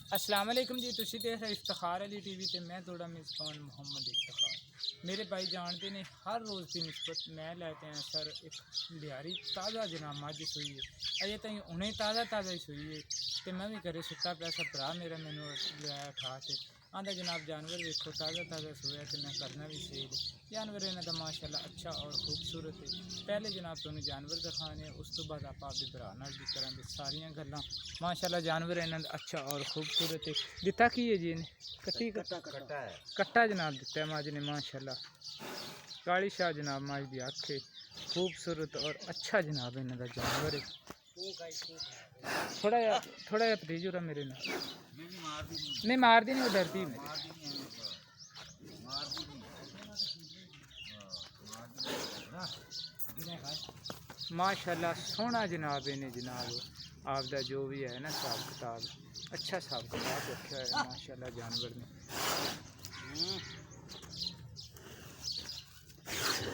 अस्सलाम वालेकुम जी, तुसी देख रहे इफ्तिखार अली टीवी ते मैं थोड़ा मेज़बान मोहम्मद इफ्तिखार। मेरे भाई जानते ने हर रोज़ की निस्बत मैं लैते हैं सर एक लिहारी ताज़ा जनाब मझ सूई है अजे ताईं उन्हें ताज़ा ताज़ा ही सूई है तो मैं भी घरे सुता पिया सा भरा मेरा मैनू लिया ठा के आंदा जनाब जानवर देखो ताज़ा ताज़ा सोया तो मैं करना भी सेल जानवर इन्हों का माशाल्लाह अच्छा और खूबसूरत है। पहले जनाब तुहानू जानवर दिखाने उस तो बाद आप अपने भरा नाल भी करांगे सारियां गल्लां। माशाल्लाह जानवर इन्हों का अच्छा और खूबसूरत है। दिता की है जी इन्हें कट्टी कट्टा जनाब दिता है मझ ने माशाल्लाह काली शाह जनाब मझ की अख है खूबसूरत और अच्छा जनाब इन्हों का जानवर है। थोड़ा जा भतीज हो रहा मेरे नाल नहीं मारदी नहीं वो डरती मेरे माशाल्लाह सोहना जनाब इन्हें जनाब आपका जो भी है ना हिसाब किताब अच्छा हिसाब किताब रखा है माशाल्लाह जानवर ने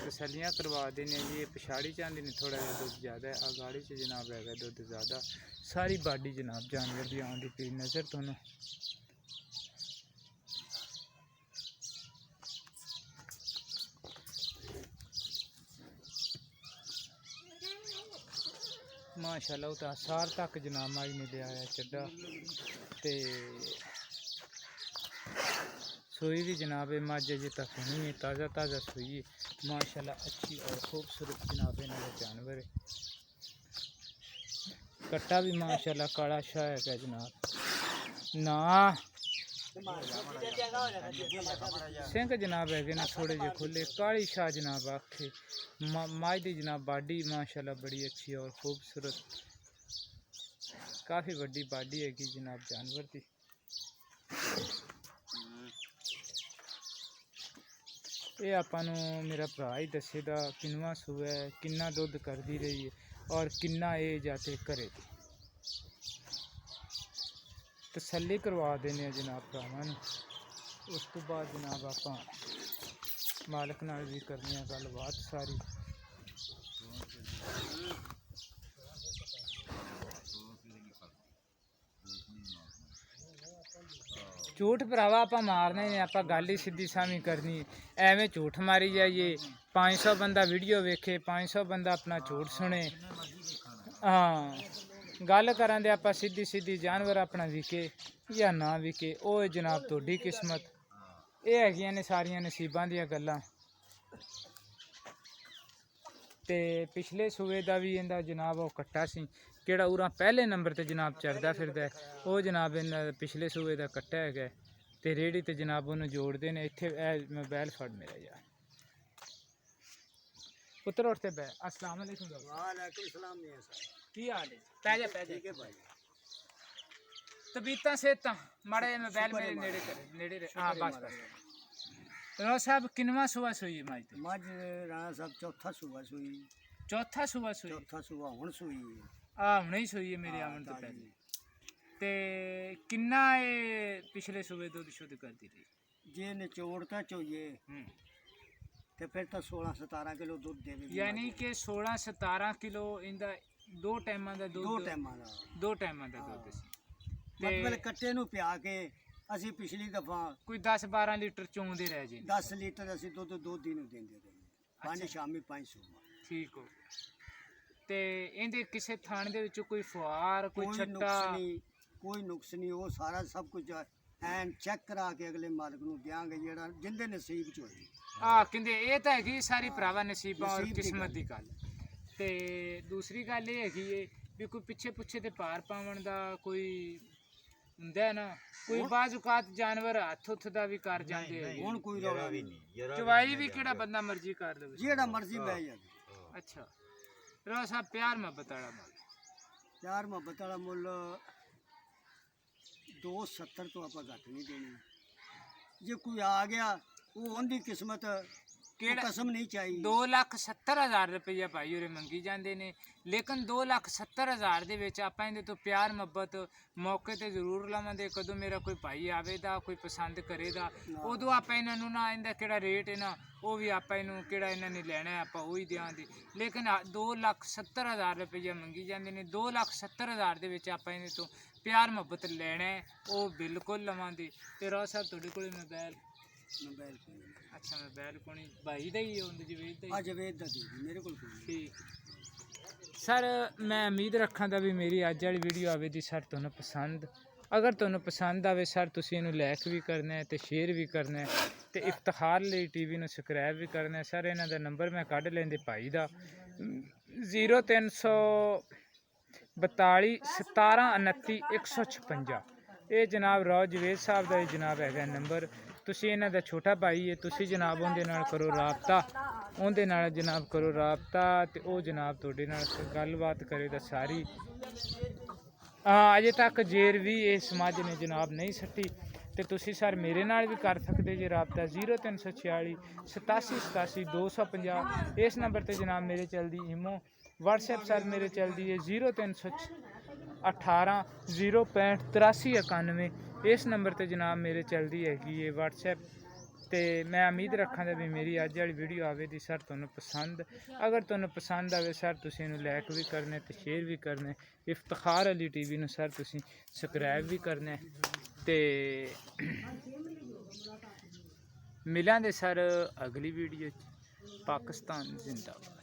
तसलियाँ करवा देने जी पिछाड़ी चाहते ने थोड़ा जहा दुध ज़्यादा है अगाड़ी से जनाब है दुध ज़्यादा सारी बाडी जनाब जानवर की आने पी नज़र तुहानू माशाल्लाह वो तो सार तक जनाब मझ ने लिया है चड्डा ते सोई भी जनाब मझ अजे तक नहीं है ताज़ा ताज़ा सोई है माशाल्लाह अच्छी और खूबसूरत जनाब इन्होंने जानवर है। कट्टा भी माशाल्लाह काला शाह है जनाब ना सिंह जनाब है ने थोड़े जे खुले काली शाह जनाब आखे मझ की जनाब बाडी माशाल्लाह बड़ी अच्छी और खूबसूरत काफ़ी बड़ी बाडी हैगी जनाब जानवर की। ये आपानू मेरा भरा ही दसेगा किनवा सूआ है किन्ना दुध करती रही है और किन्ना ये जाते घरे तसल्ली करवा देने जनाब भरावां नूं। उस तो बाद जनाब आप मालक नाल भी करने गलबात सारी। झूठ भरावा आप मारने ने आप गल ही सीधी सामी करनी एवें झूठ मारी जाइए 500 बंदा वीडियो वेखे 500 बंदा अपना झूठ सुने। हाँ गल करा दे आप सीधी सीधी जानवर अपना विके या ना विके वो जनाब थोड़ी किस्मत ये है ने सारिया नसीबां दियां गल्लां। ते पिछले सूए का भी इंदा जनाब वो कट्टा सी केड़ा उरा पहले नंबर ते जनाब चढ़दा फिरदा है वो जनाब इन्ना पिछले सूए का कट्टा है ते रेड़ी ते जनाब उन्हें जोड़ते हैं इत्थे मोबाइल फड़ मेरा यार पुत्र उठते बह अस्सलाम वालेकुम की हाल है पैजा तबीयत सेहत माड़े मोबाइल मेरे नेड़े करे नेड़े हाँ बस बस रोज साहब किनवा सुबह सुई मज मझ राणा साहब चौथा सूबा सूई चौथा सुबह सुई चौथा सूबा हुण सूई हुणे ही सुई है मेरे आवन तो पहले ते किन्ना ए पिछले सूबे दुध शुद्ध करती रही जे निचोड़ता चोइए ते फिर तो 16-17 किलो दूध दे यानी कि 16-17 किलो इंदा दो टाइम का दूध दो टाइम का दूध मतलब कट्टे नूं पिया के असी पिछली दफा कोई 10-12 लीटर चोंदे रह जी 10 लीटर असी दुध 2 दिन देंदे रहे 5 शामी 5 सुबह ठीक हो ते इंदे किसे थान दे विच कोई फुहार कोई छट्टा कोई नुक्स नहीं वो सारा सब कुछ एन चेक करा के अगले मालक नूं देंगे जेड़ा जिंदे नसीब च होई हाँ कहते ये तो है सारी भरावा नसीबा और किस्मत की गल ते दूसरी गल ये है भी कोई पिछे पुछे ते पार पावन का कोई हुंदा है ना कोई बाजुकात जानवर हथ हुथ का भी कर जाते हुण कोई रौला नहीं चवाई भी केड़ा बंदा मर्जी कर दे जेड़ा मर्जी लै जा। अच्छा रो साहब प्यार मोहब्बत वाला मुल 270 तो आप घट नहीं देनी जे कोई आ गया वो उनकी किस्मत ਕਿਹੜਾ ਕਸਮ ਨਹੀਂ ਚਾਹੀ 2,70,000 ਰੁਪਈਆ ਭਾਈ ਉਰੇ ਮੰਗੀ ਜਾਂਦੇ ਨੇ। ਲੇਕਿਨ 2,70,000 ਦੇ ਵਿੱਚ ਆਪਾਂ ਇਹਦੇ ਤੋਂ ਪਿਆਰ ਮੁਹੱਬਤ ਮੌਕੇ ਤੇ ਜ਼ਰੂਰ ਲਵਾਂਗੇ। ਕਦੋਂ ਮੇਰਾ ਕੋਈ ਭਾਈ ਆਵੇਗਾ, ਕੋਈ ਪਸੰਦ ਕਰੇਗਾ, ਉਦੋਂ ਆਪਾਂ ਇਹਨਾਂ ਨੂੰ ਨਾ ਇਹਦਾ ਕਿਹੜਾ ਰੇਟ ਹੈ ਨਾ ਉਹ ਵੀ ਆਪਾਂ ਇਹਨੂੰ ਕਿਹੜਾ ਇਹਨਾਂ ਨੇ ਲੈਣਾ ਹੈ ਆਪਾਂ ਉਹੀ ਦਿਆਂਗੇ। ਲੇਕਿਨ 2,70,000 ਰੁਪਈਆ ਮੰਗੀ ਜਾਂਦੇ ਨੇ। 2,70,000 ਦੇ ਵਿੱਚ ਆਪਾਂ ਇਹਦੇ ਤੋਂ ਪਿਆਰ ਮੁਹੱਬਤ ਲੈਣਾ ਹੈ, ਉਹ ਬਿਲਕੁਲ ਲਵਾਂਗੇ। ਤੇ ਰੌ ਸਾਹਿਬ ਤੁਹਾਡੇ ਕੋਲ ਮੋਬਾਈਲ ਅੱਛਾ ਮੋਬਾਈਲ ਕੋਣੀ ਭਾਈ ਦਾ ਹੀ ਹੁੰਦਾ ਜਵੇਦ ਦਾ ਹੀ? ਜਵੇਦ ਦਾ ਮੇਰੇ ਕੋਲ ਠੀਕ ਸਰ, ਮੈਂ ਉਮੀਦ ਰੱਖਾਂ ਦਾ ਵੀ ਮੇਰੀ ਅੱਜ ਵਾਲੀ ਵੀਡੀਓ ਆਵੇ ਦੀ ਸਰ ਤੁਹਾਨੂੰ ਪਸੰਦ। ਅਗਰ ਤੁਹਾਨੂੰ ਪਸੰਦ ਆਵੇ ਸਰ ਤੁਸੀਂ ਇਹਨੂੰ ਲਾਈਕ ਵੀ ਕਰਨਾ ਹੈ ਤੇ ਸ਼ੇਅਰ ਵੀ ਕਰਨਾ ਹੈ ਤੇ ਇਫਤਿਖਾਰ ਲਈ ਟੀਵੀ ਨੂੰ ਸਬਸਕ੍ਰਾਈਬ ਵੀ ਕਰਨਾ ਹੈ। ਸਰ ਇਹਨਾਂ ਦਾ ਨੰਬਰ ਮੈਂ ਕੱਢ ਲੈਂਦੇ ਭਾਈ ਦਾ 0342 17 29 156। ਇਹ ਜਨਾਬ ਰੌ ਜਵੇਦ ਸਾਹਿਬ ਦਾ ਇਹ ਜਨਾਬ ਹੈਗਾ ਨੰਬਰ। ਤੁਸੀਂ ਇਹਨਾਂ ਦਾ ਛੋਟਾ ਭਾਈ ਹੈ, ਤੁਸੀਂ ਜਨਾਬ ਉਹਦੇ ਨਾਲ ਕਰੋ ਰਾਬਤਾ, ਉਹਦੇ ਨਾਲ ਜਨਾਬ ਕਰੋ ਰਾਬਤਾ ਤੇ ਉਹ ਜਨਾਬ ਤੁਹਾਡੇ ਨਾਲ ਗੱਲਬਾਤ ਕਰੇਗਾ ਸਾਰੀ। ਅਜੇ ਤੱਕ ਜੇਰ ਵੀ ਇਹ ਸਮਾਜ ਨੇ ਜਨਾਬ ਨਹੀਂ ਸੱਟੀ ਤੇ ਤੁਸੀਂ ਸਰ ਮੇਰੇ ਨਾਲ ਵੀ ਕਰ ਸਕਦੇ ਜੇ ਰਾਬਤਾ 0346 87 87 250। ਇਸ ਨੰਬਰ ਤੇ ਜਨਾਬ ਮੇਰੇ ਚਲਦੀ ਈਮੋ WhatsApp ਸਰ ਮੇਰੇ ਚਲਦੀ ਹੈ 0318 065 83 91। ਇਸ ਨੰਬਰ ਤੇ ਜਨਾਬ ਮੇਰੇ ਚਲਦੀ ਹੈਗੀ ਹੈ WhatsApp। ਤੇ ਮੈਂ ਉਮੀਦ ਰੱਖਾਂਗਾ ਵੀ ਮੇਰੀ ਅੱਜ ਵਾਲੀ ਵੀਡੀਓ ਆਵੇ ਦੀ ਸਰ ਤੁਹਾਨੂੰ ਪਸੰਦ। ਅਗਰ ਤੁਹਾਨੂੰ ਪਸੰਦ ਆਵੇ ਸਰ ਤੁਸੀਂ ਇਹਨੂੰ ਲਾਈਕ ਵੀ ਕਰਨਾ ਤੇ ਸ਼ੇਅਰ ਵੀ ਕਰਨਾ। ਇਫਤਿਖਾਰ ਅਲੀ ਟੀਵੀ ਨੂੰ ਸਰ ਤੁਸੀਂ ਸਬਸਕ੍ਰਾਈਬ ਵੀ ਕਰਨਾ ਤੇ ਮਿਲਾਂਗੇ ਸਰ ਅਗਲੀ ਵੀਡੀਓ 'ਚ। ਪਾਕਿਸਤਾਨ ਜ਼ਿੰਦਾਬਾਦ।